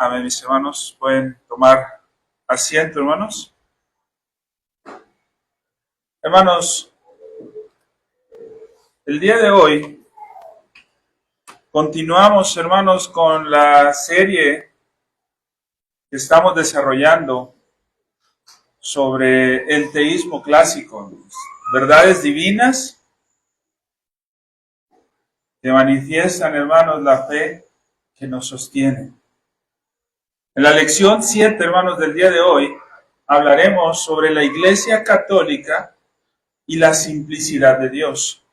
Amén, mis hermanos. Pueden tomar asiento, hermanos. Hermanos, el día de hoy continuamos, hermanos, con la serie que estamos desarrollando sobre el teísmo clásico, verdades divinas que manifiestan, hermanos, la fe que nos sostiene. En la lección 7, hermanos, del día de hoy, hablaremos sobre la Iglesia Católica y la simplicidad de Dios.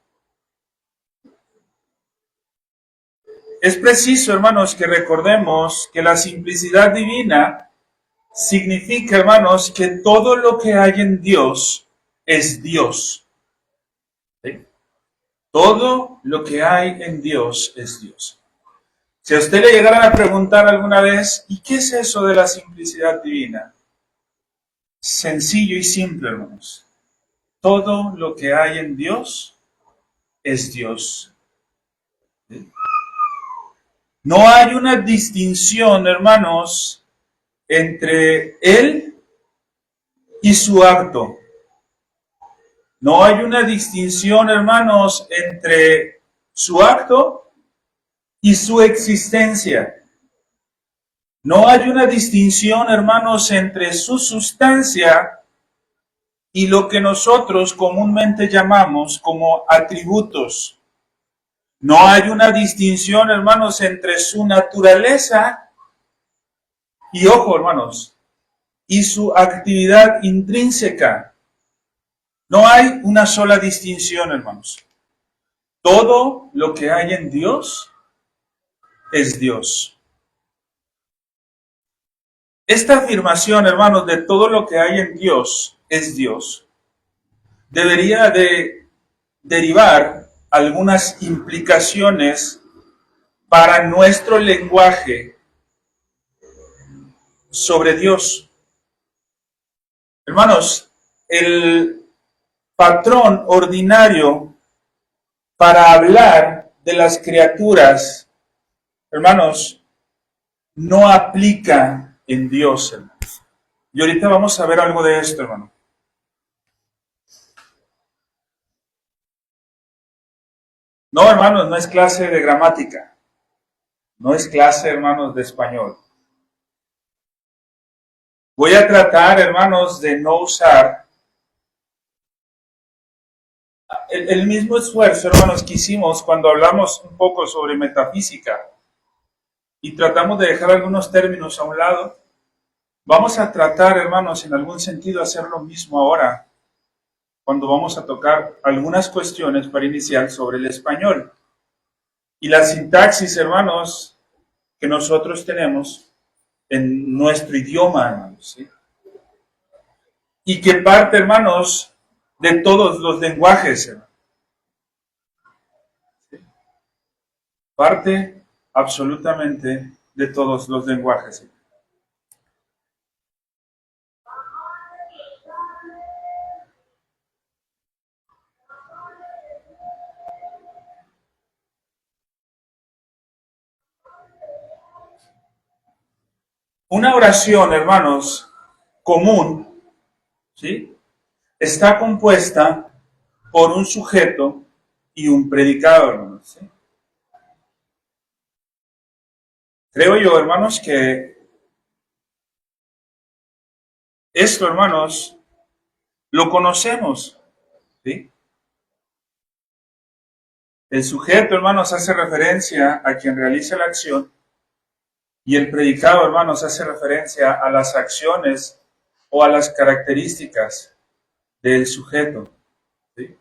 Es preciso, hermanos, que recordemos que la simplicidad divina significa, hermanos, que todo lo que hay en Dios es Dios. ¿Sí? Todo lo que hay en Dios es Dios. Si a usted le llegaran a preguntar alguna vez, ¿y qué es eso de la simplicidad divina? Sencillo y simple, hermanos. Todo lo que hay en Dios es Dios. ¿Sí? No hay una distinción, hermanos, entre Él y su acto. No hay una distinción, hermanos, entre su acto y su existencia. No hay una distinción, hermanos, entre su sustancia y lo que nosotros comúnmente llamamos como atributos. No hay una distinción, hermanos, entre su naturaleza y, ojo, hermanos, y su actividad intrínseca. No hay una sola distinción, hermanos. Todo lo que hay en Dios es Dios. Esta afirmación, hermanos, de todo lo que hay en Dios es Dios, debería de derivar algunas implicaciones para nuestro lenguaje sobre Dios. Hermanos, el patrón ordinario para hablar de las criaturas, hermanos, no aplica en Dios, hermanos. Y ahorita vamos a ver algo de esto, hermano. No, hermanos, no es clase de gramática. No es clase, hermanos, de español. Voy a tratar, hermanos, de no usar el mismo esfuerzo, hermanos, que hicimos cuando hablamos un poco sobre metafísica y tratamos de dejar algunos términos a un lado. Vamos a tratar, hermanos, en algún sentido hacer lo mismo ahora, cuando vamos a tocar algunas cuestiones para iniciar sobre el español. Y la sintaxis, hermanos, que nosotros tenemos en nuestro idioma, hermanos, ¿sí? Y que parte, hermanos, de todos los lenguajes, hermanos. ¿Sí? Parte absolutamente de todos los lenguajes, ¿sí? Una oración, hermanos, común, ¿sí?, está compuesta por un sujeto y un predicado, hermanos, ¿sí? Creo yo, hermanos, que esto, hermanos, lo conocemos, ¿sí? El sujeto, hermanos, hace referencia a quien realiza la acción y el predicado, hermanos, hace referencia a las acciones o a las características del sujeto, ¿sí?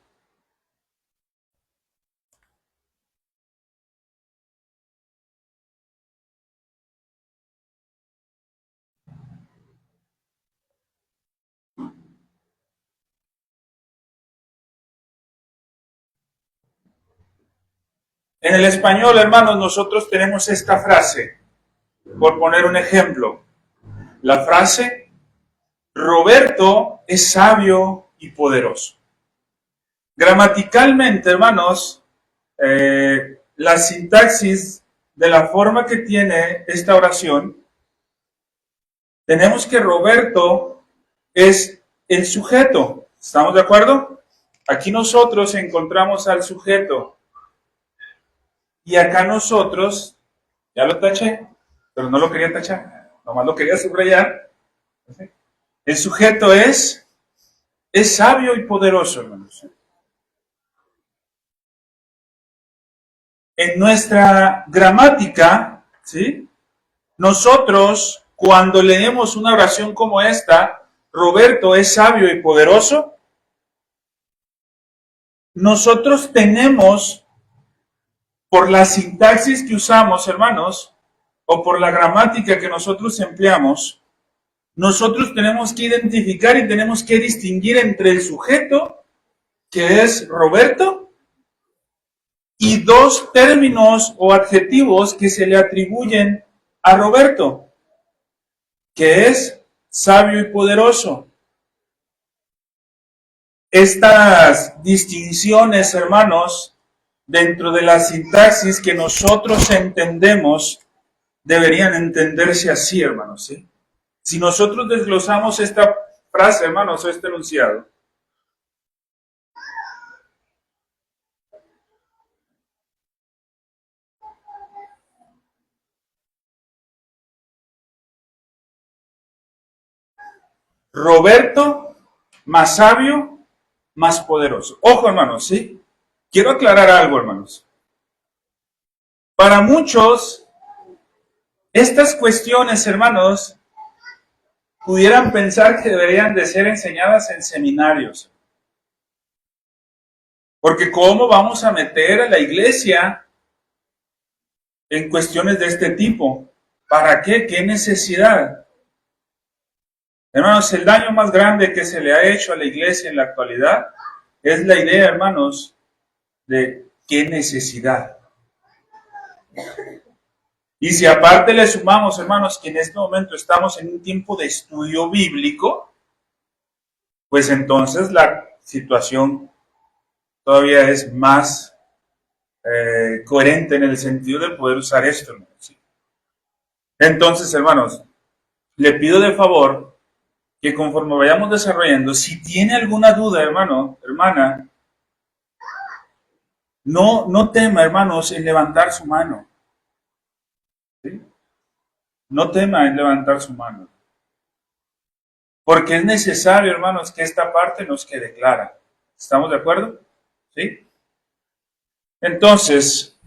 En el español, hermanos, nosotros tenemos esta frase, por poner un ejemplo. La frase, Roberto es sabio y poderoso. Gramaticalmente, hermanos, la sintaxis de la forma que tiene esta oración tenemos que Roberto es el sujeto. ¿Estamos de acuerdo? Aquí nosotros encontramos al sujeto. Y acá nosotros, ya lo taché, pero no lo quería tachar, nomás lo quería subrayar. El sujeto es sabio y poderoso, hermanos. En nuestra gramática, ¿sí? Nosotros, cuando leemos una oración como esta, Roberto es sabio y poderoso, nosotros tenemos, por la sintaxis que usamos, hermanos, o por la gramática que nosotros empleamos, nosotros tenemos que identificar y tenemos que distinguir entre el sujeto, que es Roberto, y dos términos o adjetivos que se le atribuyen a Roberto, que es sabio y poderoso. Estas distinciones, hermanos, dentro de la sintaxis que nosotros entendemos, deberían entenderse así, hermanos, ¿sí? Si nosotros desglosamos esta frase, hermanos, o este enunciado, Roberto, más sabio, más poderoso. Ojo, hermanos, ¿sí? Quiero aclarar algo, hermanos. Para muchos, estas cuestiones, hermanos, pudieran pensar que deberían de ser enseñadas en seminarios. Porque ¿cómo vamos a meter a la iglesia en cuestiones de este tipo? ¿Para qué? ¿Qué necesidad? Hermanos, el daño más grande que se le ha hecho a la iglesia en la actualidad es la idea, hermanos, de qué necesidad. Y si aparte le sumamos, hermanos, que en este momento estamos en un tiempo de estudio bíblico, pues entonces la situación todavía es más coherente en el sentido de poder usar esto, hermanos. Entonces, hermanos, le pido de favor que conforme vayamos desarrollando, si tiene alguna duda, hermano, hermana, no tema, hermanos, en levantar su mano. ¿Sí? No tema en levantar su mano. Porque es necesario, hermanos, que esta parte nos quede clara. ¿Estamos de acuerdo? ¿Sí? Entonces,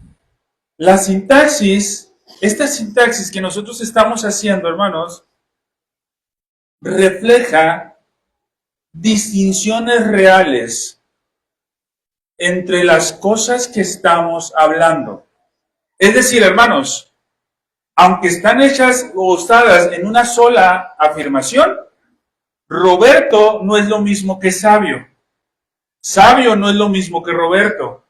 la sintaxis, esta sintaxis que nosotros estamos haciendo, hermanos, refleja distinciones reales entre las cosas que estamos hablando. Es decir, hermanos, aunque están hechas o usadas en una sola afirmación, Roberto no es lo mismo que sabio. Sabio no es lo mismo que Roberto.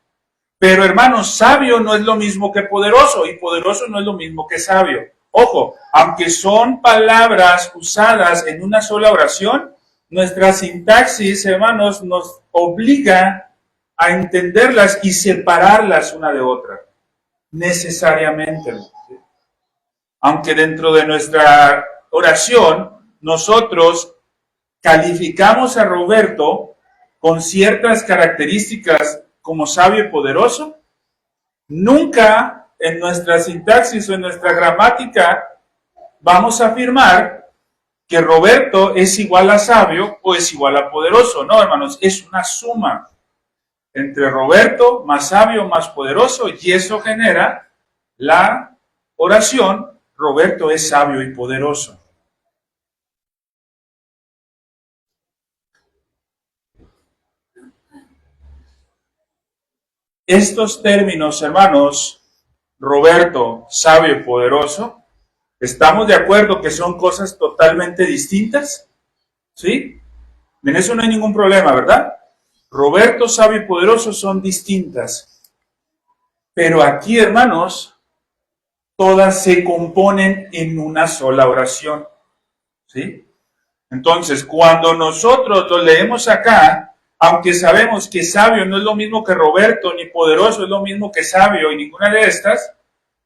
Pero hermanos, sabio no es lo mismo que poderoso y poderoso no es lo mismo que sabio. Ojo, aunque son palabras usadas en una sola oración, nuestra sintaxis, hermanos, nos obliga a entenderlas y separarlas una de otra, necesariamente. Aunque dentro de nuestra oración, nosotros calificamos a Roberto con ciertas características como sabio y poderoso, nunca en nuestra sintaxis o en nuestra gramática vamos a afirmar que Roberto es igual a sabio o es igual a poderoso. No, hermanos, es una suma entre Roberto más sabio más poderoso y eso genera la oración Roberto es sabio y poderoso. Estos términos, hermanos, Roberto, sabio y poderoso, ¿estamos de acuerdo que son cosas totalmente distintas? ¿Sí? En eso no hay ningún problema, ¿verdad? Roberto, sabio y poderoso son distintas. Pero aquí, hermanos, todas se componen en una sola oración. ¿Sí? Entonces, cuando nosotros lo leemos acá, aunque sabemos que sabio no es lo mismo que Roberto, ni poderoso es lo mismo que sabio, y ninguna de estas,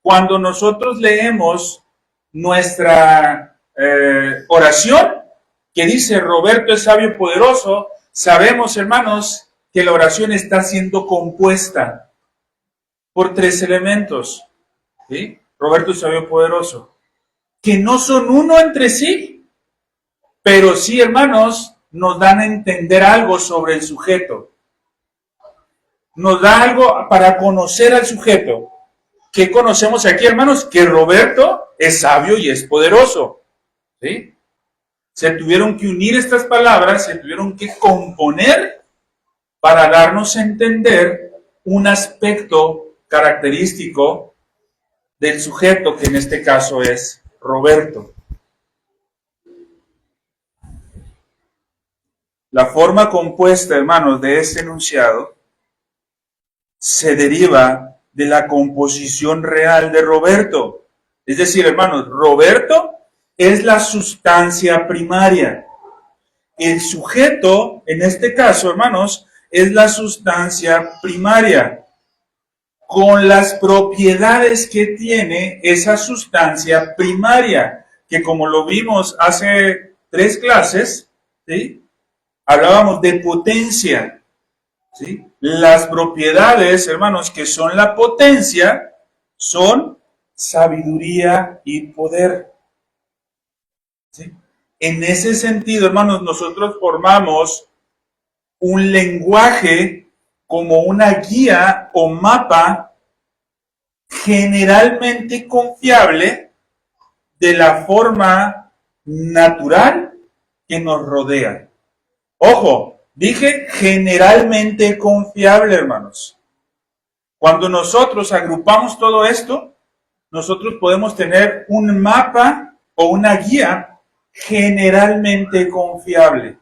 cuando nosotros leemos nuestra oración que dice Roberto es sabio y poderoso, sabemos, hermanos, que la oración está siendo compuesta por tres elementos. ¿Sí? Roberto es sabio y poderoso, que no son uno entre sí, pero sí, hermanos, nos dan a entender algo sobre el sujeto. Nos da algo para conocer al sujeto. ¿Qué conocemos aquí, hermanos? Que Roberto es sabio y es poderoso. ¿Sí? Se tuvieron que unir estas palabras, se tuvieron que componer para darnos a entender un aspecto característico del sujeto, que en este caso es Roberto. La forma compuesta, hermanos, de este enunciado se deriva de la composición real de Roberto. Es decir, hermanos, Roberto es la sustancia primaria. El sujeto, en este caso, hermanos, es la sustancia primaria, con las propiedades que tiene esa sustancia primaria, que como lo vimos hace 3 clases, ¿sí? Hablábamos de potencia, ¿sí? Las propiedades, hermanos, que son la potencia, son sabiduría y poder, ¿sí? En ese sentido, hermanos, nosotros formamos un lenguaje como una guía o mapa generalmente confiable de la forma natural que nos rodea. Ojo, dije generalmente confiable, hermanos. Cuando nosotros agrupamos todo esto, nosotros podemos tener un mapa o una guía generalmente confiable.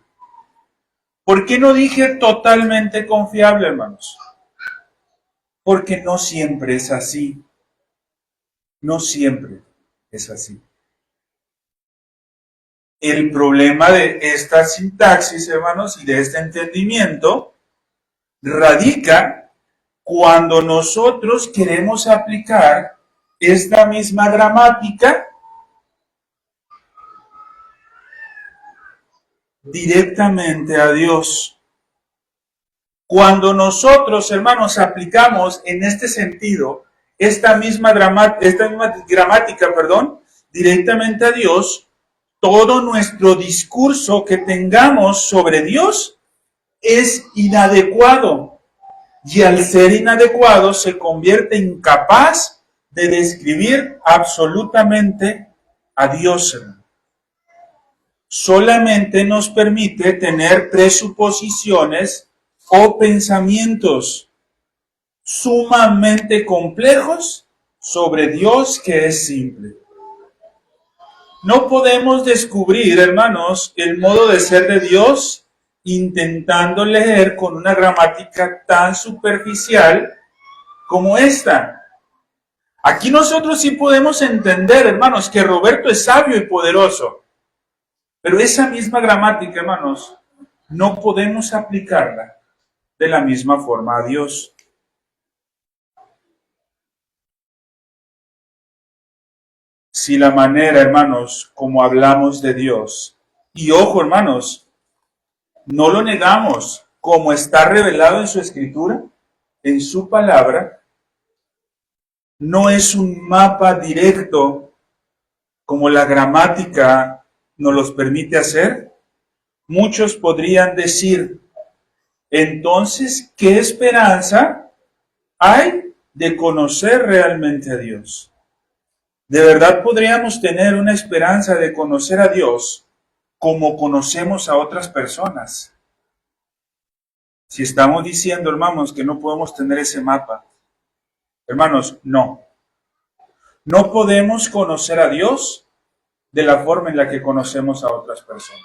¿Por qué no dije totalmente confiable, hermanos? Porque no siempre es así. No siempre es así. El problema de esta sintaxis, hermanos, y de este entendimiento, radica cuando nosotros queremos aplicar esta misma gramática directamente a Dios. Cuando nosotros, hermanos, aplicamos en este sentido esta misma gramática, directamente a Dios, todo nuestro discurso que tengamos sobre Dios es inadecuado. Y al ser inadecuado se convierte incapaz de describir absolutamente a Dios. Solamente nos permite tener presuposiciones o pensamientos sumamente complejos sobre Dios que es simple. No podemos descubrir, hermanos, el modo de ser de Dios intentando leer con una gramática tan superficial como esta. Aquí nosotros sí podemos entender, hermanos, que Roberto es sabio y poderoso. Pero esa misma gramática, hermanos, no podemos aplicarla de la misma forma a Dios. Si la manera, hermanos, como hablamos de Dios, y ojo, hermanos, no lo negamos, como está revelado en su escritura, en su palabra, no es un mapa directo como la gramática nos los permite hacer. Muchos podrían decir, entonces, ¿qué esperanza hay de conocer realmente a Dios? ¿De verdad podríamos tener una esperanza de conocer a Dios como conocemos a otras personas? Si estamos diciendo, hermanos, que no podemos tener ese mapa, hermanos, no. No podemos conocer a Dios de la forma en la que conocemos a otras personas.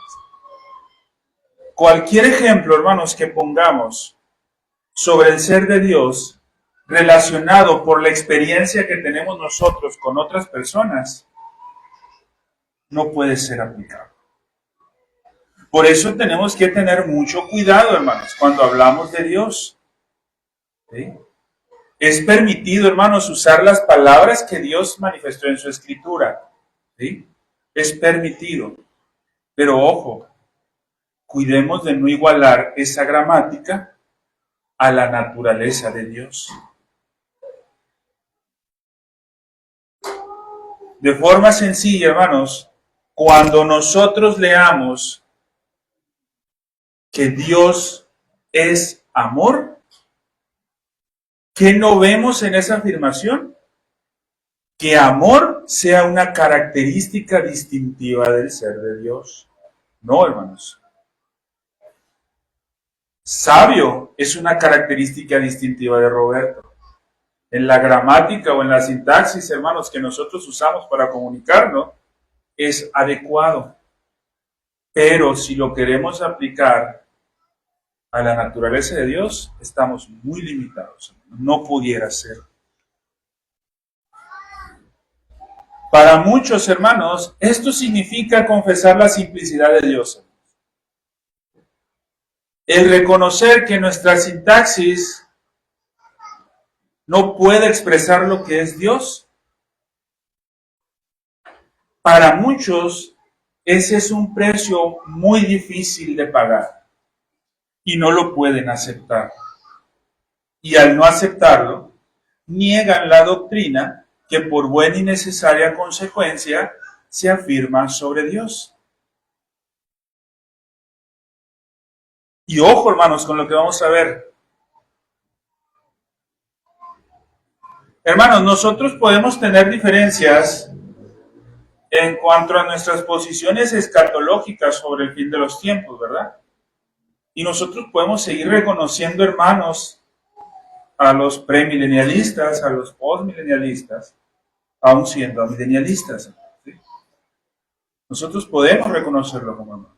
Cualquier ejemplo, hermanos, que pongamos sobre el ser de Dios relacionado por la experiencia que tenemos nosotros con otras personas, no puede ser aplicado. Por eso tenemos que tener mucho cuidado, hermanos, cuando hablamos de Dios. ¿Sí? Es permitido, hermanos, usar las palabras que Dios manifestó en su escritura. ¿Sí? es permitido. Pero ojo, cuidemos de no igualar esa gramática a la naturaleza de Dios. De forma sencilla, hermanos, cuando nosotros leamos que Dios es amor, ¿qué no vemos en esa afirmación? Que amor sea una característica distintiva del ser de Dios. No, hermanos. Sabio es una característica distintiva de Roberto. En la gramática o en la sintaxis, hermanos, que nosotros usamos para comunicarnos, es adecuado. Pero si lo queremos aplicar a la naturaleza de Dios, estamos muy limitados. No pudiera ser. Para muchos hermanos, esto significa confesar la simplicidad de Dios. El reconocer que nuestra sintaxis no puede expresar lo que es Dios. Para muchos, ese es un precio muy difícil de pagar y no lo pueden aceptar. Y al no aceptarlo, niegan la doctrina que por buena y necesaria consecuencia se afirma sobre Dios. Y ojo, hermanos, con lo que vamos a ver. Hermanos, nosotros podemos tener diferencias en cuanto a nuestras posiciones escatológicas sobre el fin de los tiempos, ¿verdad? Y nosotros podemos seguir reconociendo, hermanos, a los premilenialistas, a los postmilenialistas, aún siendo milenialistas. ¿Sí? Nosotros podemos reconocerlo como hermanos.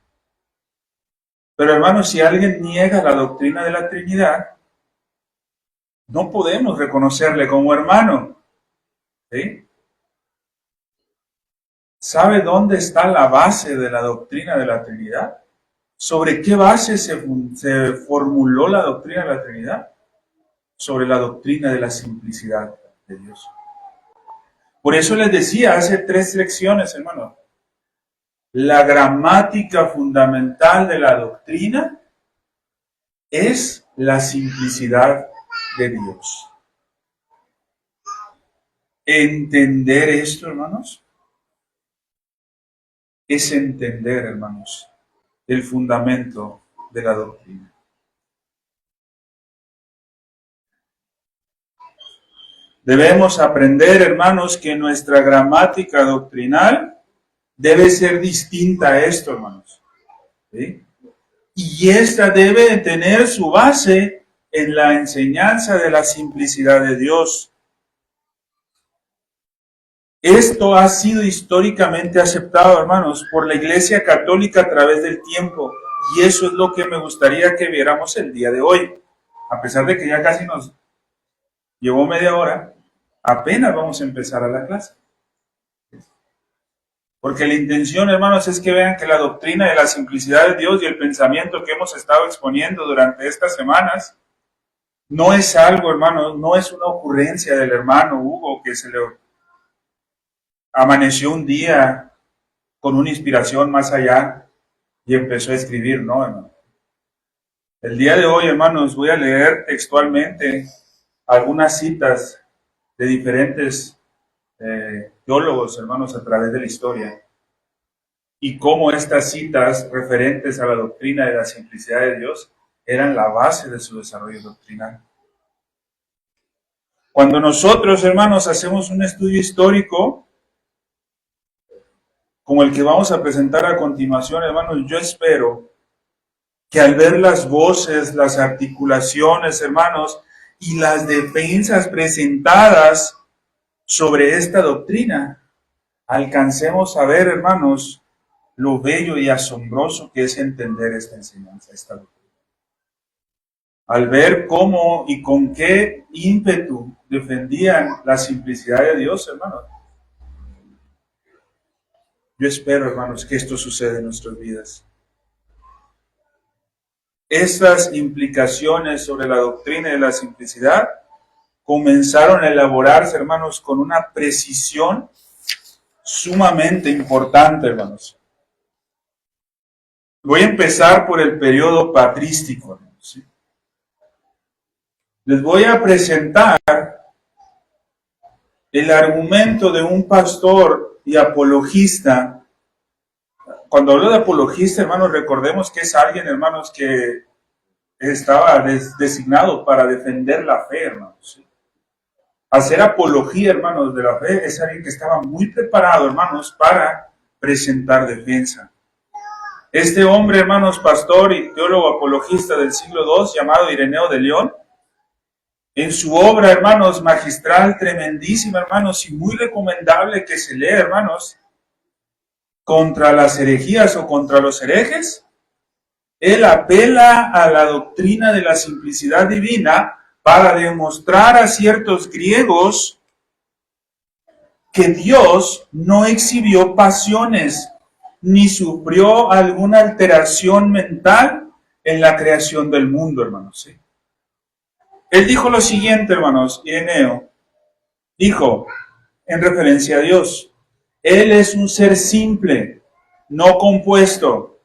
Pero hermanos, si alguien niega la doctrina de la Trinidad, no podemos reconocerle como hermano. ¿Sí? ¿Sabe dónde está la base de la doctrina de la Trinidad? ¿Sobre qué base se formuló la doctrina de la Trinidad? Sobre la doctrina de la simplicidad de Dios. Por eso les decía hace 3 lecciones, hermano, la gramática fundamental de la doctrina es la simplicidad de Dios. Entender esto, hermanos, es entender, hermanos, el fundamento de la doctrina. Debemos aprender, hermanos, que nuestra gramática doctrinal debe ser distinta a esto, hermanos. ¿Sí? Y esta debe tener su base en la enseñanza de la simplicidad de Dios. Esto ha sido históricamente aceptado, hermanos, por la Iglesia Católica a través del tiempo. Y eso es lo que me gustaría que viéramos el día de hoy. A pesar de que ya casi nos llevó media hora, apenas vamos a empezar a la clase. Porque la intención, hermanos, es que vean que la doctrina de la simplicidad de Dios y el pensamiento que hemos estado exponiendo durante estas semanas no es algo, hermanos, no es una ocurrencia del hermano Hugo que se le amaneció un día con una inspiración más allá y empezó a escribir, no, hermano. El día de hoy, hermanos, voy a leer textualmente algunas citas de diferentes teólogos, hermanos, a través de la historia, y cómo estas citas referentes a la doctrina de la simplicidad de Dios eran la base de su desarrollo doctrinal. Cuando nosotros, hermanos, hacemos un estudio histórico, como el que vamos a presentar a continuación, hermanos, yo espero que al ver las voces, las articulaciones, hermanos, y las defensas presentadas sobre esta doctrina, alcancemos a ver, hermanos, lo bello y asombroso que es entender esta enseñanza, esta doctrina. Al ver cómo y con qué ímpetu defendían la simplicidad de Dios, hermanos, yo espero, hermanos, que esto suceda en nuestras vidas. Estas implicaciones sobre la doctrina de la simplicidad comenzaron a elaborarse, hermanos, con una precisión sumamente importante, hermanos. Voy a empezar por el periodo patrístico, hermanos, ¿sí? Les voy a presentar el argumento de un pastor y apologista. Cuando hablo de apologista, hermanos, recordemos que es alguien, hermanos, que estaba designado para defender la fe, hermanos, ¿sí? Hacer apología, hermanos, de la fe es alguien que estaba muy preparado, hermanos, para presentar defensa. Este hombre, hermanos, pastor y teólogo apologista del siglo II, llamado Ireneo de León, en su obra, hermanos, magistral, tremendísima, hermanos, y muy recomendable que se lea, hermanos, contra las herejías o contra los herejes, él apela a la doctrina de la simplicidad divina para demostrar a ciertos griegos que Dios no exhibió pasiones ni sufrió alguna alteración mental en la creación del mundo, hermanos. ¿Sí? Él dijo lo siguiente, hermanos, Ireneo dijo, en referencia a Dios, Él es un ser simple, no compuesto,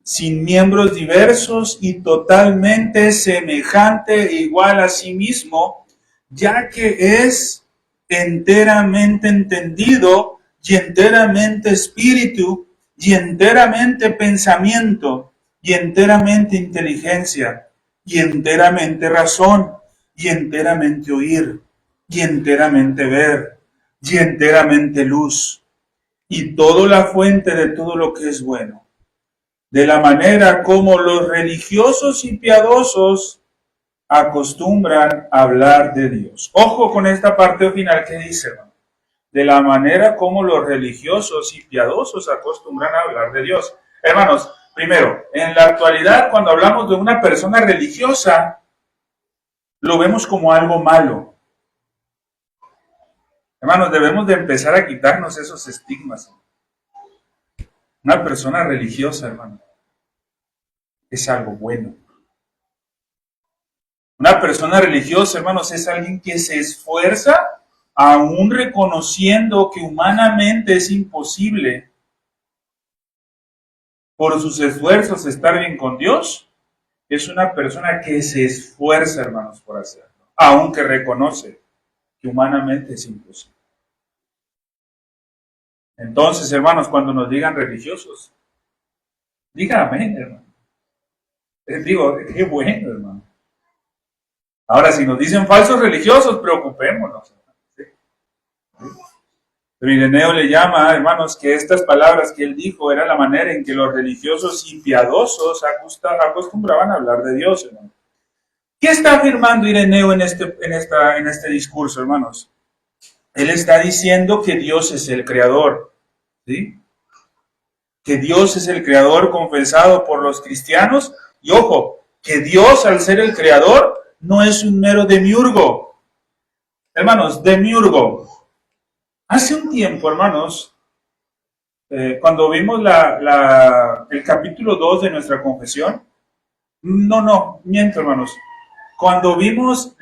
sin miembros diversos y totalmente semejante e igual a sí mismo, ya que es enteramente entendido y enteramente espíritu y enteramente pensamiento y enteramente inteligencia y enteramente razón y enteramente oír y enteramente ver y enteramente luz y toda la fuente de todo lo que es bueno, de la manera como los religiosos y piadosos acostumbran a hablar de Dios. Ojo con esta parte final que dice, hermano. De la manera como los religiosos y piadosos acostumbran a hablar de Dios. Hermanos, primero, en la actualidad, cuando hablamos de una persona religiosa, lo vemos como algo malo. Hermanos, debemos de empezar a quitarnos esos estigmas. Una persona religiosa, hermano, es algo bueno. Una persona religiosa, hermanos, es alguien que se esfuerza, aún reconociendo que humanamente es imposible por sus esfuerzos estar bien con Dios. Es una persona que se esfuerza, hermanos, por hacerlo, aunque reconoce que humanamente es imposible. Entonces, hermanos, cuando nos digan religiosos, digan amén, hermano. Digo, qué bueno, hermano. Ahora, si nos dicen falsos religiosos, preocupémonos. ¿Sí? Pero Ireneo le llama, hermanos, que estas palabras que él dijo era la manera en que los religiosos y piadosos acostumbraban a hablar de Dios, hermano. ¿Qué está afirmando Ireneo en este discurso, hermanos? Él está diciendo que Dios es el creador, ¿sí? Que Dios es el creador confesado por los cristianos. Y ojo, que Dios, al ser el creador, no es un mero demiurgo. Hermanos, demiurgo. Hace un tiempo, hermanos, cuando vimos el capítulo 2 de nuestra confesión, miento, hermanos. Cuando vimos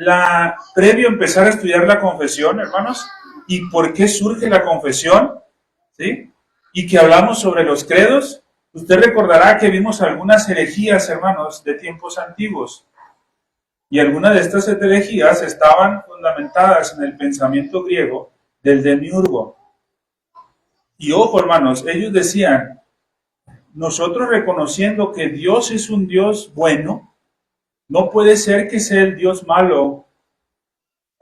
previo a empezar a estudiar la confesión, hermanos, y por qué surge la confesión, ¿sí? Y que hablamos sobre los credos, usted recordará que vimos algunas herejías, hermanos, de tiempos antiguos. Y algunas de estas herejías estaban fundamentadas en el pensamiento griego del demiurgo. Y ojo, hermanos, ellos decían, nosotros reconociendo que Dios es un Dios bueno, no puede ser que sea el Dios malo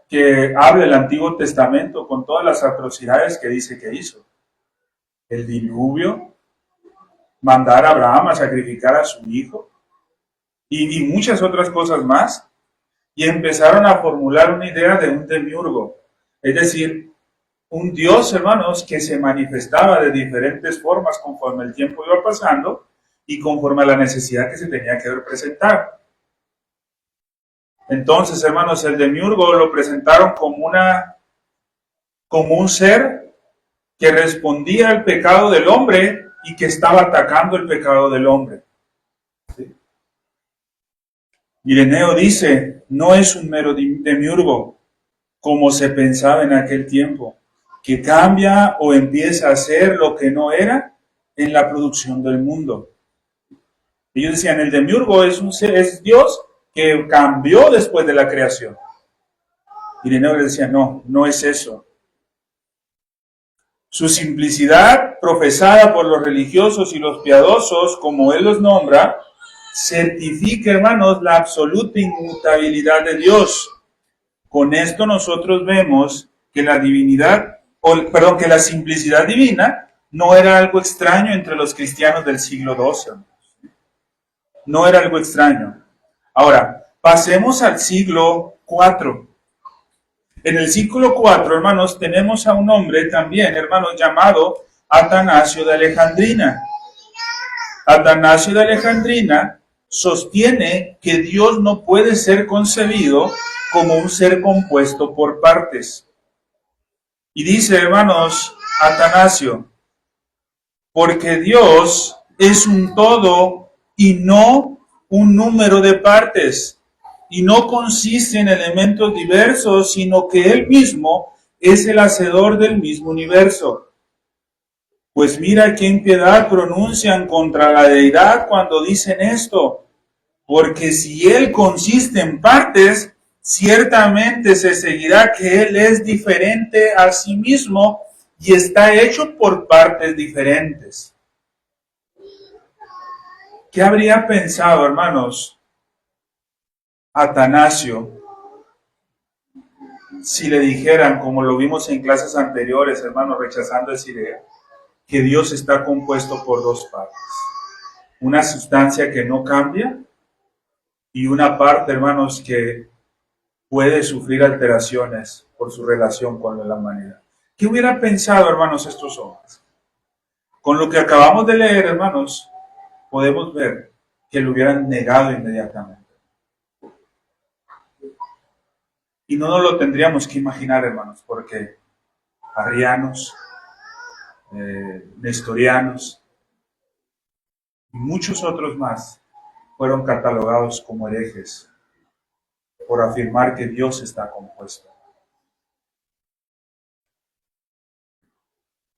que habla el Antiguo Testamento con todas las atrocidades que dice que hizo. El diluvio, mandar a Abraham a sacrificar a su hijo y muchas otras cosas más. Y empezaron a formular una idea de un demiurgo, es decir, un Dios, hermanos, que se manifestaba de diferentes formas conforme el tiempo iba pasando y conforme a la necesidad que se tenía que presentar. Entonces, hermanos, el demiurgo lo presentaron como un ser que respondía al pecado del hombre y que estaba atacando el pecado del hombre. ¿Sí? Ireneo dice, no es un mero demiurgo, como se pensaba en aquel tiempo, que cambia o empieza a ser lo que no era en la producción del mundo. Ellos decían, el demiurgo es Dios que cambió después de la creación. Ireneo les decía, no, no es eso. Su simplicidad, profesada por los religiosos y los piadosos, como él los nombra, certifica, hermanos, la absoluta inmutabilidad de Dios. Con esto nosotros vemos que la que la simplicidad divina no era algo extraño entre los cristianos del siglo XII. No era algo extraño. Ahora, pasemos al siglo IV. En el siglo IV, hermanos, tenemos a un hombre también, hermanos, llamado Atanasio de Alejandrina. Atanasio de Alejandrina sostiene que Dios no puede ser concebido como un ser compuesto por partes. Y dice, hermanos, Atanasio, porque Dios es un todo y no un número de partes, y no consiste en elementos diversos, sino que Él mismo es el hacedor del mismo universo. Pues mira qué impiedad pronuncian contra la deidad cuando dicen esto, porque si Él consiste en partes, ciertamente se seguirá que Él es diferente a sí mismo y está hecho por partes diferentes. ¿Qué habría pensado, hermanos, Atanasio si le dijeran, como lo vimos en clases anteriores, hermanos, rechazando esa idea, que Dios está compuesto por dos partes? Una sustancia que no cambia y una parte, hermanos, que puede sufrir alteraciones por su relación con la humanidad. ¿Qué hubiera pensado, hermanos, estos hombres? Con lo que acabamos de leer, hermanos, podemos ver que lo hubieran negado inmediatamente. Y no nos lo tendríamos que imaginar, hermanos, porque arrianos, nestorianos y muchos otros más fueron catalogados como herejes por afirmar que Dios está compuesto.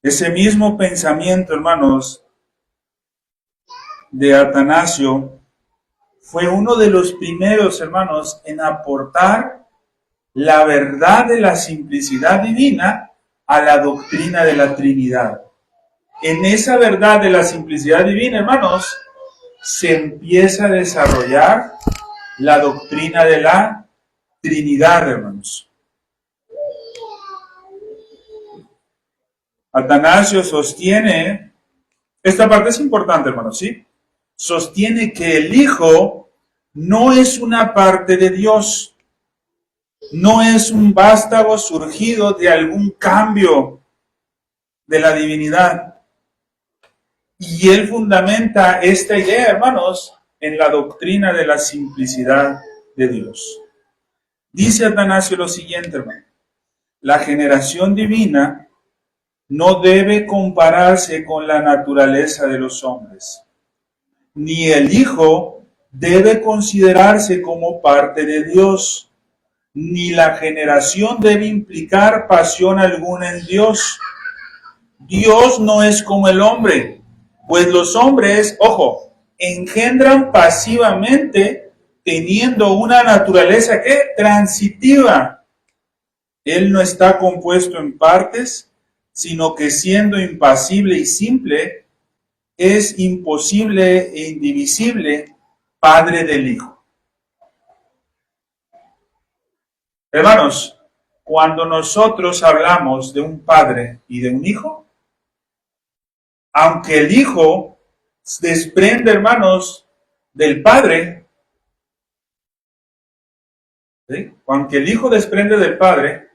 Ese mismo pensamiento, hermanos, de Atanasio fue uno de los primeros, hermanos, en aportar la verdad de la simplicidad divina a la doctrina de la Trinidad. En esa verdad de la simplicidad divina, hermanos, se empieza a desarrollar la doctrina de la Trinidad, hermanos. Atanasio sostiene, esta parte es importante, hermanos, ¿sí? Sostiene que el Hijo no es una parte de Dios, no es un vástago surgido de algún cambio de la divinidad. Y él fundamenta esta idea, hermanos, en la doctrina de la simplicidad de Dios. Dice Atanasio lo siguiente, hermano: la generación divina no debe compararse con la naturaleza de los hombres, ni el Hijo debe considerarse como parte de Dios, ni la generación debe implicar pasión alguna en Dios. Dios no es como el hombre, pues los hombres, ojo, engendran pasivamente teniendo una naturaleza que transitiva. Él no está compuesto en partes, sino que siendo impasible y simple, es imposible e indivisible, Padre del Hijo. Hermanos, cuando nosotros hablamos de un padre y de un hijo, aunque el Hijo se desprende, hermanos, del Padre, ¿sí? Aunque el Hijo desprende del Padre,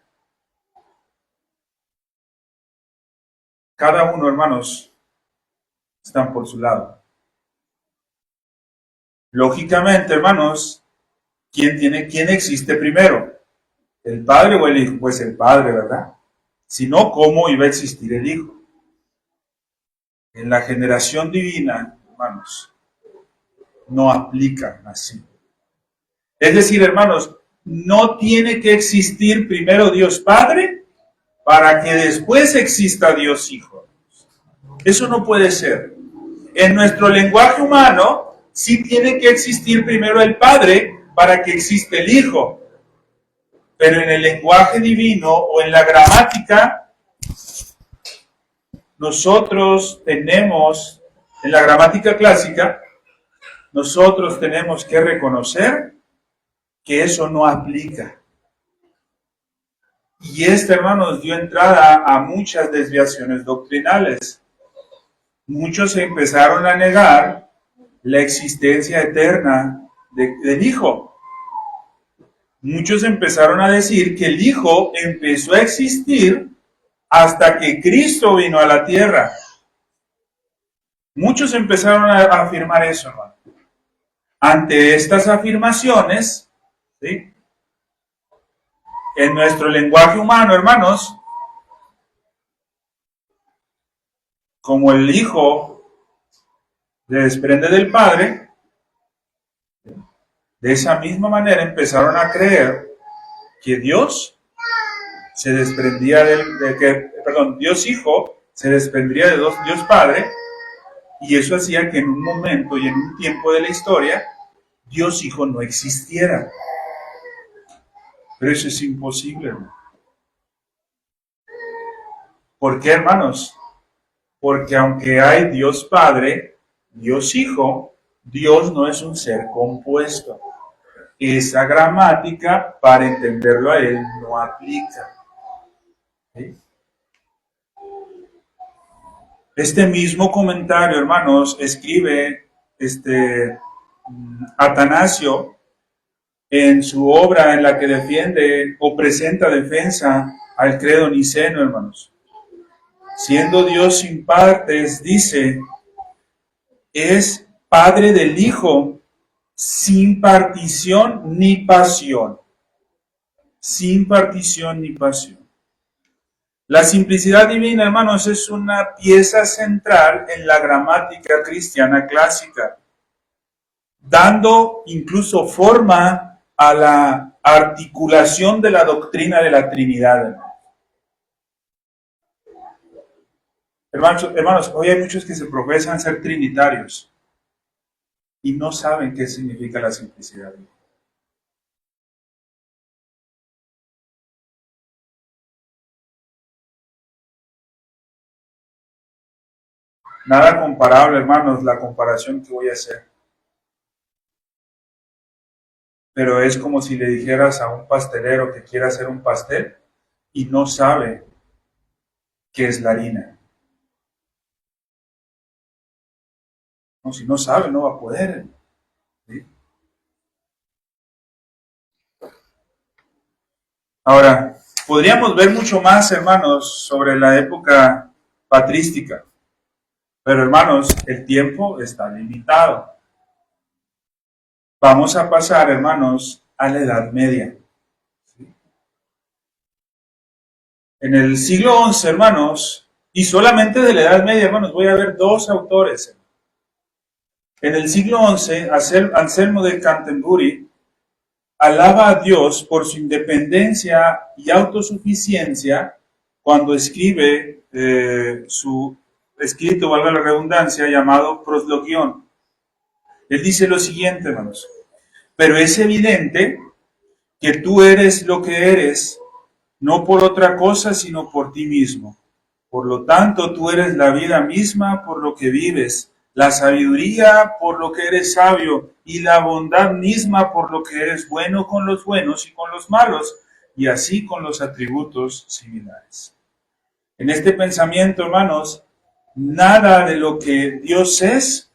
cada uno, hermanos, están por su lado. Lógicamente, hermanos, ¿quién existe primero? ¿El Padre o el Hijo? Pues el Padre, ¿verdad? Si no, ¿cómo iba a existir el Hijo? En la generación divina, hermanos, no aplica así. Es decir, hermanos, no tiene que existir primero Dios Padre para que después exista Dios Hijo. Eso no puede ser. En nuestro lenguaje humano, sí tiene que existir primero el Padre para que exista el Hijo. Pero en el lenguaje divino o en la gramática, nosotros tenemos, en la gramática clásica, nosotros tenemos que reconocer que eso no aplica. Y esto, hermanos, dio entrada a muchas desviaciones doctrinales. Muchos empezaron a negar la existencia eterna del Hijo. Muchos empezaron a decir que el Hijo empezó a existir hasta que Cristo vino a la tierra. Muchos empezaron a afirmar eso, hermano. Ante estas afirmaciones, ¿sí?, en nuestro lenguaje humano, hermanos, como el Hijo se desprende del Padre, de esa misma manera empezaron a creer que Dios se desprendía Dios Hijo se desprendía de Dios Padre, y eso hacía que en un momento y en un tiempo de la historia, Dios Hijo no existiera. Pero eso es imposible, hermano. ¿Por qué, hermanos? Porque aunque hay Dios Padre, Dios Hijo, Dios no es un ser compuesto. Esa gramática, para entenderlo a Él, no aplica. ¿Sí? Este mismo comentario, hermanos, escribe Atanasio en su obra en la que defiende o presenta defensa al credo niceno, hermanos. Siendo Dios sin partes, dice, es Padre del Hijo, sin partición ni pasión. Sin partición ni pasión. La simplicidad divina, hermanos, es una pieza central en la gramática cristiana clásica, dando incluso forma a la articulación de la doctrina de la Trinidad. Hermanos, hoy hay muchos que se profesan ser trinitarios y no saben qué significa la simplicidad divina. Nada comparable, hermanos, la comparación que voy a hacer. Pero es como si le dijeras a un pastelero que quiere hacer un pastel y no sabe qué es la harina. No, si no sabe, no va a poder. ¿Sí? Ahora, podríamos ver mucho más, hermanos, sobre la época patrística. Pero, hermanos, el tiempo está limitado. Vamos a pasar, hermanos, a la Edad Media. ¿Sí? En el siglo XI, hermanos, y solamente de la Edad Media, hermanos, voy a ver dos autores. En el siglo XI, Anselmo de Canterbury alaba a Dios por su independencia y autosuficiencia cuando escribe su escrito, valga la redundancia, llamado Proslogion. Él dice lo siguiente, hermanos: pero es evidente que tú eres lo que eres, no por otra cosa, sino por ti mismo. Por lo tanto, tú eres la vida misma por lo que vives, la sabiduría por lo que eres sabio, y la bondad misma por lo que eres bueno con los buenos y con los malos, y así con los atributos similares. En este pensamiento, hermanos, nada de lo que Dios es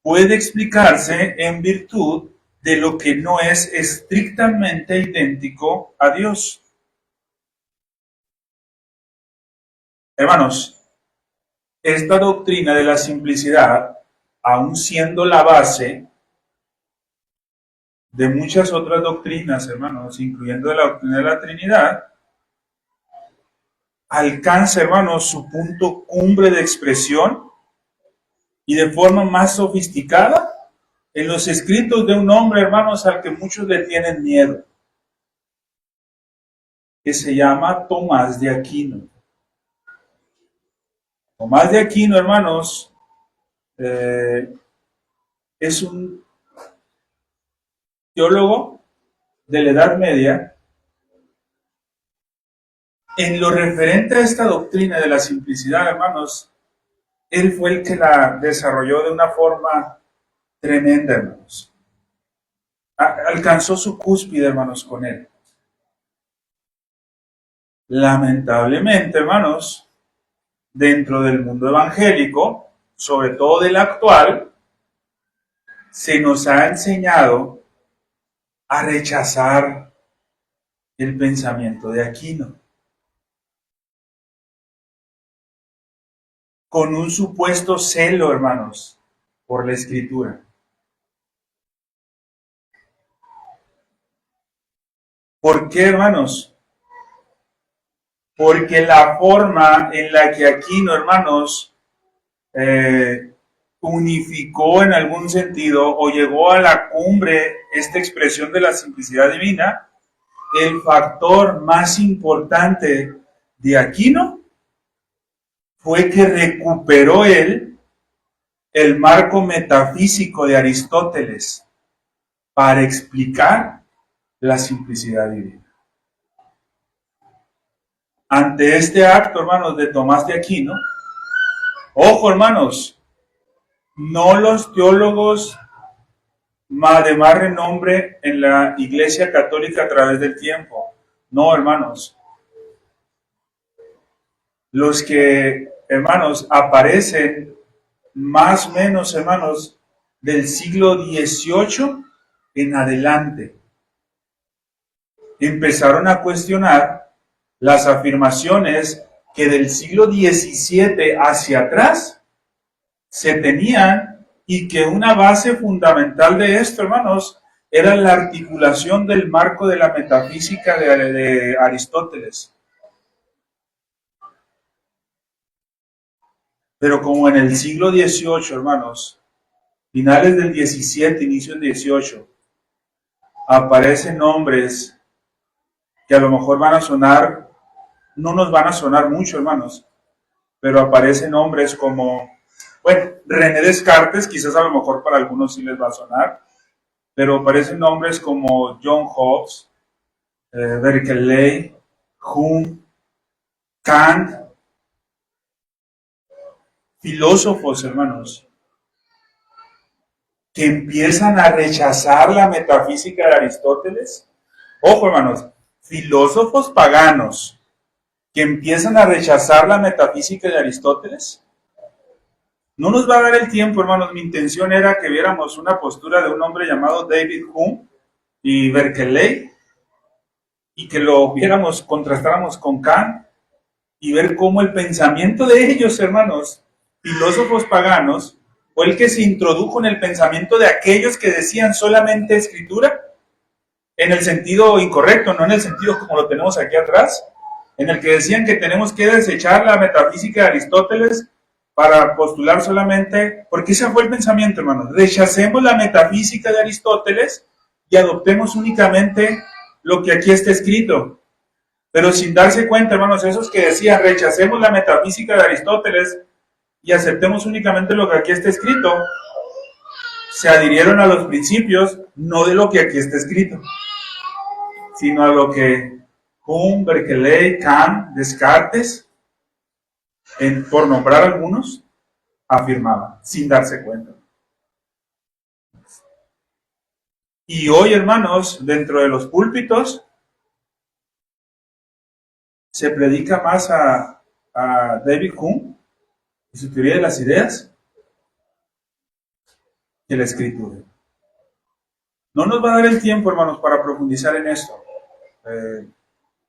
puede explicarse en virtud de lo que no es estrictamente idéntico a Dios. Hermanos, esta doctrina de la simplicidad, aun siendo la base de muchas otras doctrinas, hermanos, incluyendo la doctrina de la Trinidad, alcanza, hermanos, su punto cumbre de expresión y de forma más sofisticada en los escritos de un hombre, hermanos, al que muchos le tienen miedo. que se llama Tomás de Aquino. Tomás de Aquino, hermanos, es un teólogo de la Edad Media. En lo referente a esta doctrina de la simplicidad, hermanos, él fue el que la desarrolló de una forma tremenda, hermanos. Alcanzó su cúspide, hermanos, con él. Lamentablemente, hermanos, dentro del mundo evangélico, sobre todo del actual, se nos ha enseñado a rechazar el pensamiento de Aquino, con un supuesto celo, hermanos, por la Escritura. ¿Por qué, hermanos? Porque la forma en la que Aquino, hermanos, unificó en algún sentido o llegó a la cumbre esta expresión de la simplicidad divina, el factor más importante de Aquino fue que recuperó él el marco metafísico de Aristóteles para explicar la simplicidad divina. Ante este acto, hermanos, de Tomás de Aquino, ojo, hermanos, no los teólogos de más renombre en la Iglesia Católica a través del tiempo. No, hermanos. Los que, hermanos, aparecen más o menos, hermanos, del siglo XVIII en adelante, empezaron a cuestionar las afirmaciones que del siglo XVII hacia atrás se tenían y que una base fundamental de esto, hermanos, era la articulación del marco de la metafísica de Aristóteles. Pero como en el siglo XVIII, hermanos, finales del XVII, inicio del XVIII, aparecen nombres que a lo mejor van a sonar, no nos van a sonar mucho, hermanos, pero aparecen nombres como, bueno, René Descartes, quizás a lo mejor para algunos sí les va a sonar, pero aparecen nombres como John Hobbes, Berkeley, Hume, Kant, filósofos, hermanos, que empiezan a rechazar la metafísica de Aristóteles. Ojo, hermanos, filósofos paganos que empiezan a rechazar la metafísica de Aristóteles. No nos va a dar el tiempo, hermanos. Mi intención era que viéramos una postura de un hombre llamado David Hume y Berkeley y que lo viéramos, contrastáramos con Kant y ver cómo el pensamiento de ellos, hermanos, filósofos paganos, fue el que se introdujo en el pensamiento de aquellos que decían solamente escritura, en el sentido incorrecto, no en el sentido como lo tenemos aquí atrás, en el que decían que tenemos que desechar la metafísica de Aristóteles para postular solamente, porque ese fue el pensamiento, hermanos, rechacemos la metafísica de Aristóteles y adoptemos únicamente lo que aquí está escrito. Pero sin darse cuenta, hermanos, esos que decían rechacemos la metafísica de Aristóteles y aceptemos únicamente lo que aquí está escrito, se adhirieron a los principios, no de lo que aquí está escrito, sino a lo que Hume, Berkeley, Kant, Descartes, por nombrar algunos, afirmaban, sin darse cuenta. Y hoy, hermanos, dentro de los púlpitos, se predica más a David Hume y su teoría de las ideas que la escritura. No nos va a dar el tiempo, hermanos, para profundizar en esto.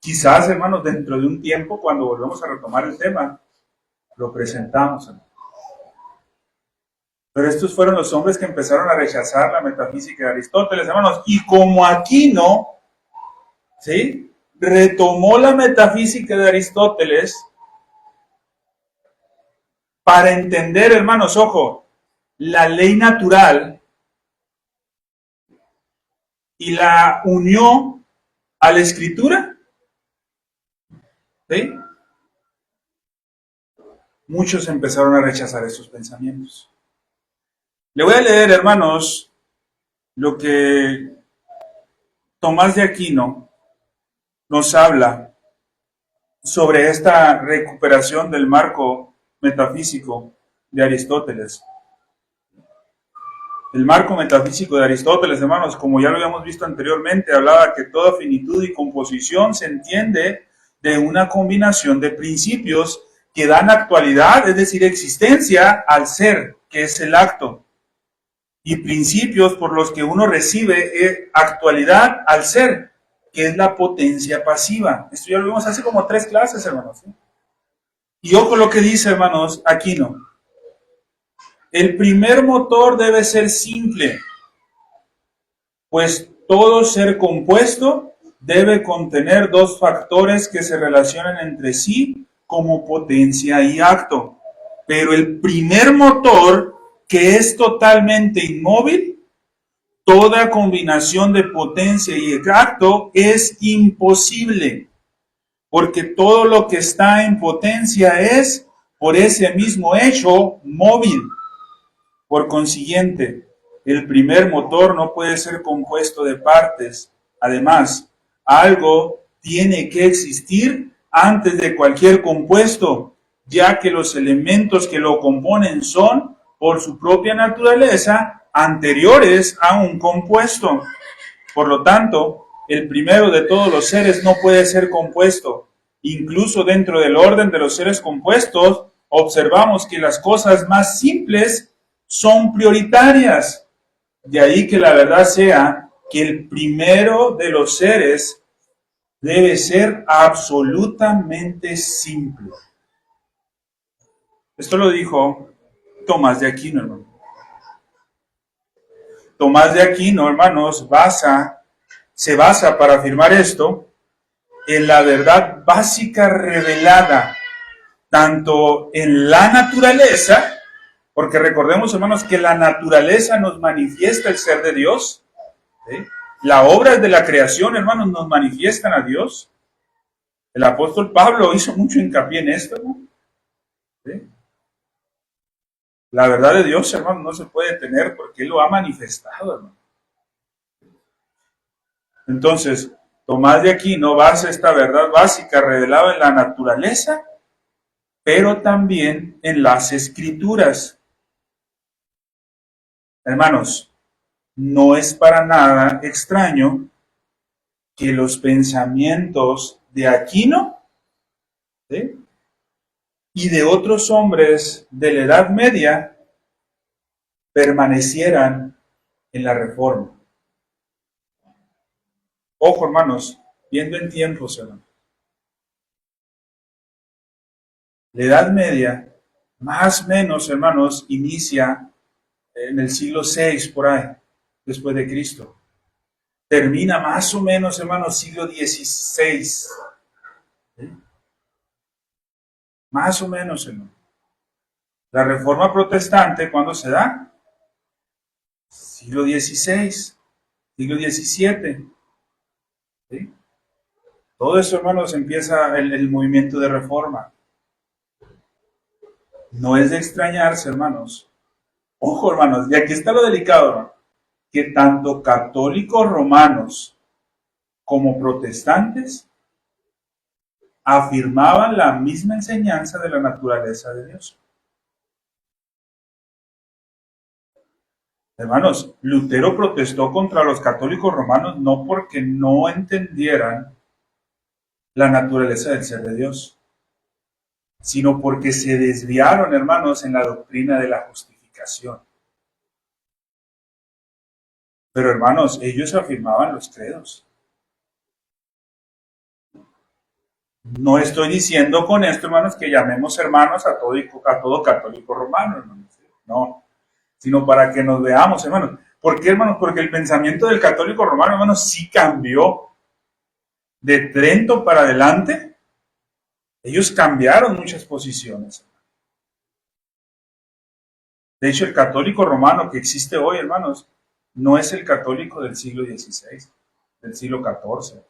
Quizás, hermanos, dentro de un tiempo, cuando volvamos a retomar el tema, lo presentamos, hermanos. Pero estos fueron los hombres que empezaron a rechazar la metafísica de Aristóteles, hermanos. Y como Aquino, ¿sí?, retomó la metafísica de Aristóteles para entender, hermanos, ojo, la ley natural y la unió a la escritura, ¿Sí? Muchos empezaron a rechazar esos pensamientos. Le voy a leer, hermanos, lo que Tomás de Aquino nos habla sobre esta recuperación del marco metafísico de Aristóteles. El marco metafísico de Aristóteles, hermanos, como ya lo habíamos visto anteriormente, hablaba que toda finitud y composición se entiende de una combinación de principios que dan actualidad, es decir, existencia al ser, que es el acto, y principios por los que uno recibe actualidad al ser, que es la potencia pasiva. Esto ya lo vimos hace como 3 clases, hermanos. Y ojo lo que dice, hermanos, Aquino. El primer motor debe ser simple, pues todo ser compuesto debe contener 2 factores que se relacionan entre sí como potencia y acto. Pero el primer motor, que es totalmente inmóvil, toda combinación de potencia y acto es imposible, porque todo lo que está en potencia es, por ese mismo hecho, móvil. Por consiguiente, el primer motor no puede ser compuesto de partes. Además, algo tiene que existir antes de cualquier compuesto, ya que los elementos que lo componen son, por su propia naturaleza, anteriores a un compuesto. Por lo tanto, el primero de todos los seres no puede ser compuesto. Incluso dentro del orden de los seres compuestos, observamos que las cosas más simples son prioritarias. De ahí que la verdad sea que el primero de los seres debe ser absolutamente simple. Esto lo dijo Tomás de Aquino, hermano. Tomás de Aquino, hermanos, se basa para afirmar esto en la verdad básica revelada tanto en la naturaleza, porque recordemos, hermanos, que la naturaleza nos manifiesta el ser de Dios, ¿sí? La obra de la creación, hermanos, nos manifiestan a Dios. El apóstol Pablo hizo mucho hincapié en esto, ¿no? ¿Sí? La verdad de Dios, hermanos, no se puede tener porque Él lo ha manifestado, hermano. Entonces, Tomás de Aquino basa esta verdad básica revelada en la naturaleza, pero también en las escrituras. Hermanos, no es para nada extraño que los pensamientos de Aquino, ¿sí?, y de otros hombres de la Edad Media permanecieran en la Reforma. Ojo, hermanos, viendo en tiempos, hermanos. La Edad Media, más o menos, hermanos, inicia en el siglo VI, por ahí, después de Cristo. Termina más o menos, hermanos, siglo XVI. ¿Sí? Más o menos, hermanos. La Reforma Protestante, ¿cuándo se da? Siglo XVI, siglo XVII. ¿Sí? Todo eso, hermanos, empieza el movimiento de reforma. No es de extrañarse, hermanos. Ojo, hermanos, y aquí está lo delicado, hermano, que tanto católicos romanos como protestantes afirmaban la misma enseñanza de la naturaleza de Dios. Hermanos, Lutero protestó contra los católicos romanos no porque no entendieran la naturaleza del ser de Dios, sino porque se desviaron, hermanos, en la doctrina de la justificación. Pero, hermanos, ellos afirmaban los credos. No estoy diciendo con esto, hermanos, que llamemos hermanos a todo católico romano, hermanos. No, sino para que nos veamos, hermanos. ¿Por qué, hermanos? Porque el pensamiento del católico romano, hermanos, sí cambió. De Trento para adelante, ellos cambiaron muchas posiciones. De hecho, el católico romano que existe hoy, hermanos, no es el católico del siglo XVI, del siglo XIV.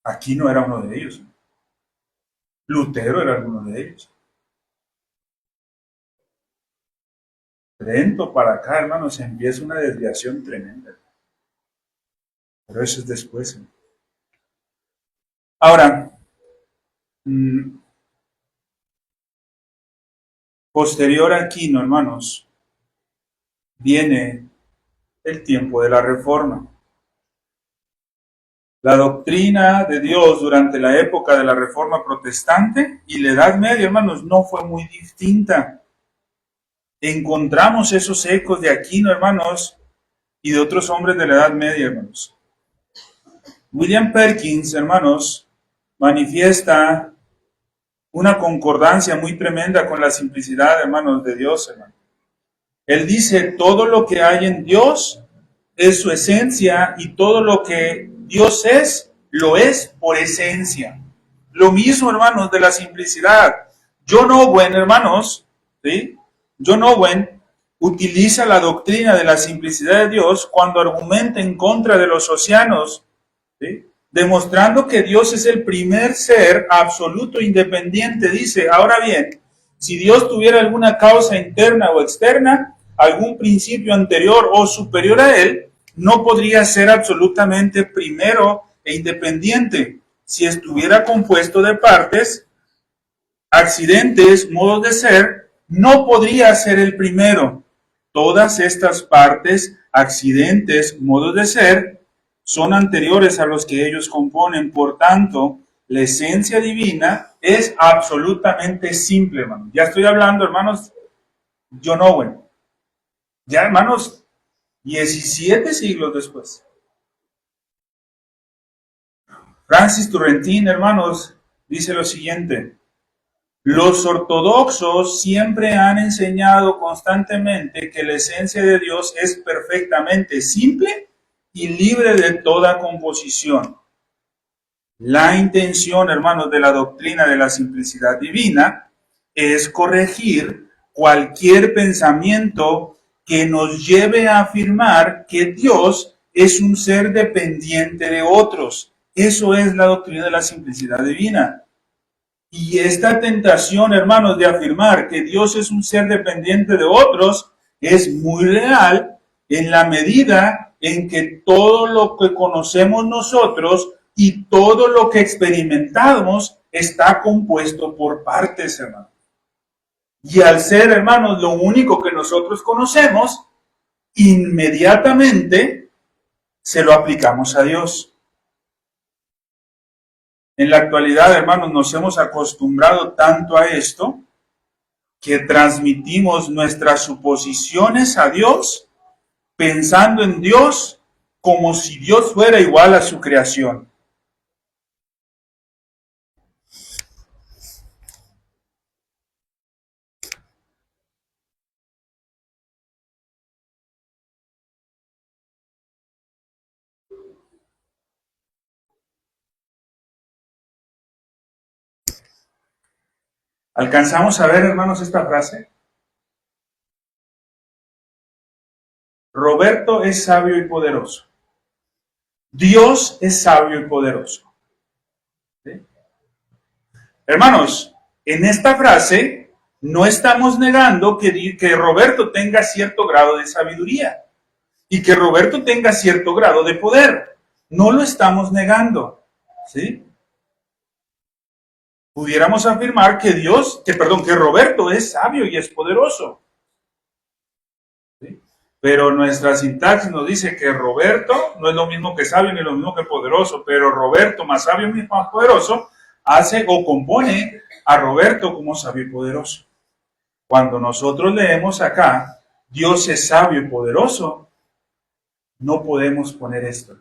Aquino era uno de ellos. Lutero era uno de ellos. Trento para acá, hermanos, empieza una desviación tremenda. Pero eso es después. Ahora, posterior a Aquino, hermanos, viene el tiempo de la Reforma. La doctrina de Dios durante la época de la Reforma Protestante y la Edad Media, hermanos, no fue muy distinta. Encontramos esos ecos de Aquino, hermanos, y de otros hombres de la Edad Media, hermanos. William Perkins, hermanos, manifiesta una concordancia muy tremenda con la simplicidad, hermanos, de Dios, hermanos. Él dice, todo lo que hay en Dios es su esencia y todo lo que Dios es, lo es por esencia. Lo mismo, hermanos, de la simplicidad. John Owen, hermanos, ¿sí? John Owen utiliza la doctrina de la simplicidad de Dios cuando argumenta en contra de los socianos, ¿sí? Demostrando que Dios es el primer ser absoluto independiente. Dice, ahora bien, si Dios tuviera alguna causa interna o externa, algún principio anterior o superior a él, no podría ser absolutamente primero e independiente. Si estuviera compuesto de partes, accidentes, modos de ser, no podría ser el primero. Todas estas partes, accidentes, modos de ser, son anteriores a los que ellos componen. Por tanto, la esencia divina es absolutamente simple, hermano. Ya estoy hablando, hermanos, John Owen. Ya, hermanos, 17 siglos después. Francis Turretin, hermanos, dice lo siguiente. Los ortodoxos siempre han enseñado constantemente que la esencia de Dios es perfectamente simple y libre de toda composición. La intención, hermanos, de la doctrina de la simplicidad divina es corregir cualquier pensamiento que nos lleve a afirmar que Dios es un ser dependiente de otros. Eso es la doctrina de la simplicidad divina. Y esta tentación, hermanos, de afirmar que Dios es un ser dependiente de otros es muy real en la medida en que todo lo que conocemos nosotros y todo lo que experimentamos está compuesto por partes, hermanos. Y al ser, hermanos, lo único que nosotros conocemos, inmediatamente se lo aplicamos a Dios. En la actualidad, hermanos, nos hemos acostumbrado tanto a esto que transmitimos nuestras suposiciones a Dios pensando en Dios como si Dios fuera igual a su creación. ¿Alcanzamos a ver, hermanos, esta frase? Roberto es sabio y poderoso. Dios es sabio y poderoso. ¿Sí? Hermanos, en esta frase no estamos negando que Roberto tenga cierto grado de sabiduría y que Roberto tenga cierto grado de poder. No lo estamos negando. ¿Sí? Pudiéramos afirmar que que Roberto es sabio y es poderoso. ¿Sí? Pero nuestra sintaxis nos dice que Roberto no es lo mismo que sabio ni lo mismo que poderoso, pero Roberto más sabio y más poderoso hace o compone a Roberto como sabio y poderoso. Cuando nosotros leemos acá, Dios es sabio y poderoso, no podemos poner esto.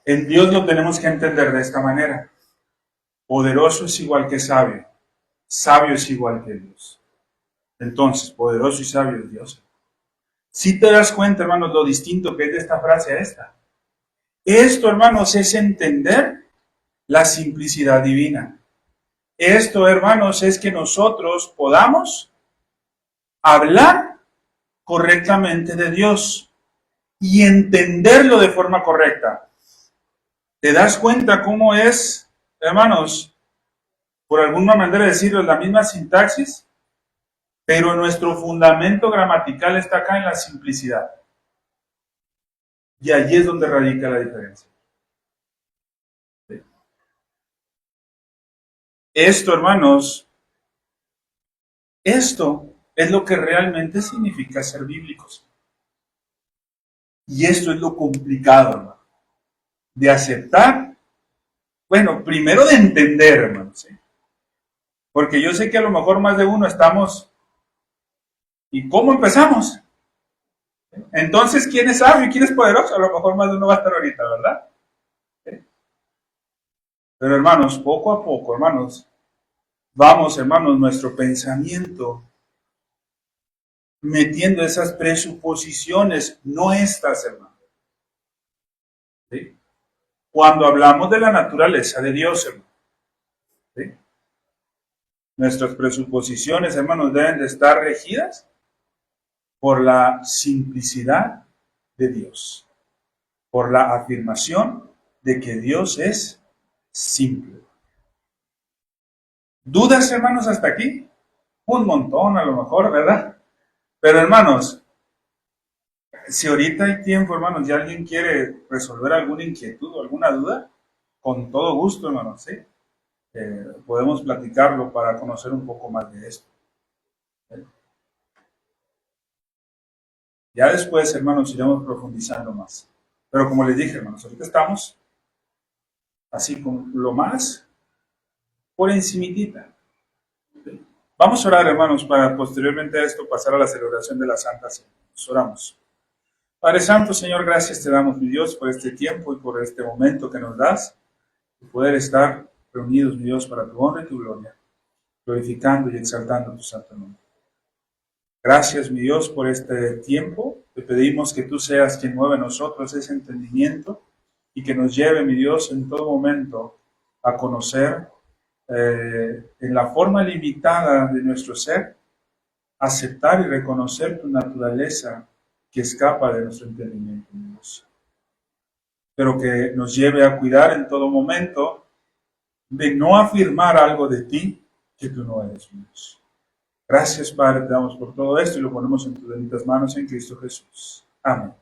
En Dios lo tenemos que entender de esta manera. Poderoso es igual que sabio. Sabio es igual que Dios. Entonces, poderoso y sabio es Dios. Si te das cuenta, hermanos, lo distinto que es de esta frase a esta. Esto, hermanos, es entender la simplicidad divina. Esto, hermanos, es que nosotros podamos hablar correctamente de Dios y entenderlo de forma correcta. ¿Te das cuenta cómo es, hermanos, por alguna manera de decirlo, la misma sintaxis? Pero nuestro fundamento gramatical está acá en la simplicidad. Y allí es donde radica la diferencia. Esto, hermanos, esto es lo que realmente significa ser bíblicos. Y esto es lo complicado, hermano, de aceptar. Bueno, primero de entender, hermanos, ¿sí? Porque yo sé que a lo mejor más de uno estamos. ¿Y cómo empezamos? Entonces, ¿quién es sabio y quién es poderoso? A lo mejor más de uno va a estar ahorita, ¿verdad? ¿Sí? Pero hermanos, poco a poco, hermanos, vamos, hermanos, nuestro pensamiento metiendo esas presuposiciones nuestras, hermanos. ¿Sí? Cuando hablamos de la naturaleza de Dios, hermano, ¿sí? Nuestras presuposiciones, hermanos, deben de estar regidas por la simplicidad de Dios, por la afirmación de que Dios es simple. ¿Dudas, hermanos, hasta aquí? Un montón, a lo mejor, ¿verdad? Pero, hermanos, si ahorita hay tiempo, hermanos, y alguien quiere resolver alguna inquietud o alguna duda, con todo gusto, hermanos, ¿sí? Podemos platicarlo para conocer un poco más de esto. Ya después, hermanos, iremos profundizando más. Pero como les dije, hermanos, ahorita estamos así con lo más por encimitita. ¿Sí? Vamos a orar, hermanos, para posteriormente a esto pasar a la celebración de la Santa Cena. Nos oramos. Padre Santo, Señor, gracias te damos, mi Dios, por este tiempo y por este momento que nos das, de poder estar reunidos, mi Dios, para tu honra y tu gloria, glorificando y exaltando tu santo nombre. Gracias, mi Dios, por este tiempo. Te pedimos que tú seas quien mueve en nosotros ese entendimiento y que nos lleve, mi Dios, en todo momento a conocer en la forma limitada de nuestro ser, aceptar y reconocer tu naturaleza que escapa de nuestro entendimiento, mi Dios. Pero que nos lleve a cuidar en todo momento de no afirmar algo de ti que tú no eres, mi Dios. Gracias, Padre, te damos por todo esto y lo ponemos en tus benditas manos en Cristo Jesús. Amén.